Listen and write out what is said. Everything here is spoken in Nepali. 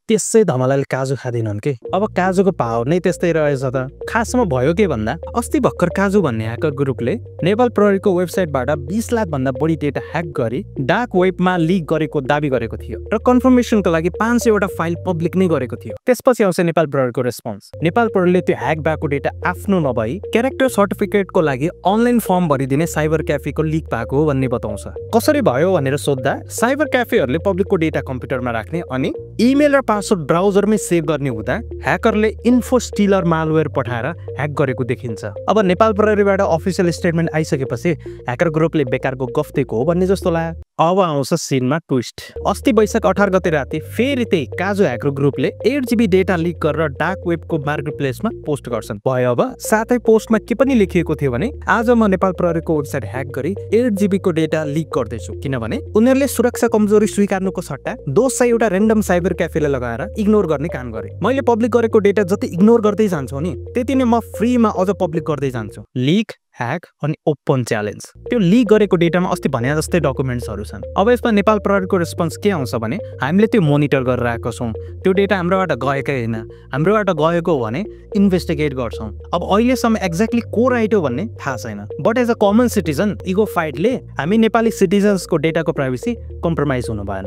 त्यसै धमलाले काजु खाँदैनन् के। अब काजुको भाव नै त्यस्तै रहेछ त। खासमा भयो के भन्दा अस्ति भर्खर काजु भन्ने ह्याकर ग्रुपले नेपाल प्रहरीको वेबसाइटबाट 20 लाख भन्दा बढी डेटा ह्याक गरी डार्क वेबमा लिक गरेको दाबी गरेको थियो र कन्फर्मेसनको लागि 500 वटा फाइल पब्लिक नै गरेको थियो। त्यसपछि आउँछ नेपाल प्रहरीको रेस्पोन्स। नेपाल प्रहरीले त्यो ह्याक भएको डेटा आफ्नो नभई क्यारेक्टर सर्टिफिकेटको लागि अनलाइन फर्म भरिदिने साइबर क्याफेको लिक भएको हो भन्ने बताउँछ। कसरी भयो भनेर सोध्दा साइबर क्याफेहरूले पब्लिकको डेटा कम्प्युटरमा राख्ने अनि इमेल र पासवर्ड ब्राउजरमै सेभ गर्ने हुँदा ह्याकरले इन्फो स्टिलर मालवेयर पठाएर ह्याक गरेको देखिन्छ। अब नेपाल प्रहरीबाट अफिसियल स्टेटमेन्ट आइसकेपछि ह्याकर ग्रुपले बेकारको गफ दिएको हो भन्ने जस्तो लाग्यो। अब आउँछ सिनमा ट्विस्ट। अस्ति वैशाख 18 गते राति फेरि त्यही काजु ह्याकर ग्रुपले 8 GB डेटा लिक गरेर डार्क वेबको मार्केट प्लेसमा पोस्ट गर्छन्। भयो अब साथै पोस्टमा के पनि लेखिएको थियो भने आज म नेपाल प्रहरीको वेबसाइट ह्याक गरी 8 GB को डेटा लिक गर्दैछु, किनभने उनीहरूले सुरक्षा कमजोरी स्वीकार्नुको सट्टा दोष चाहिँ एउटा र्यान्डम साइबर क्याफेले लगाएर इग्नोर गर्ने काम गरे। मैले पब्लिक गरेको डेटा जति इग्नोर गर्दै जान्छु नि त्यति नै म फ्रीमा अझ पब्लिक गर्दै जान्छु। लिक, ह्याक अनि ओपन च्यालेन्ज। त्यो लिक गरेको डेटामा अस्ति भने जस्तै डकुमेन्ट्सहरू छन्। अब यसमा नेपाल प्रहरीको रेस्पोन्स के आउँछ भने हामीले त्यो मोनिटर गरेर आएको छौँ, त्यो डेटा हाम्रोबाट गएकै होइन, हाम्रोबाट गएको हो भने इन्भेस्टिगेट गर्छौँ। अब अहिलेसम्म एक्ज्याक्टली को राइट हो भन्ने थाहा छैन, but as a common citizen ego फाइटले हामी नेपाली सिटिजन्सको डेटाको प्राइभेसी कम्प्रोमाइज हुनु भएन।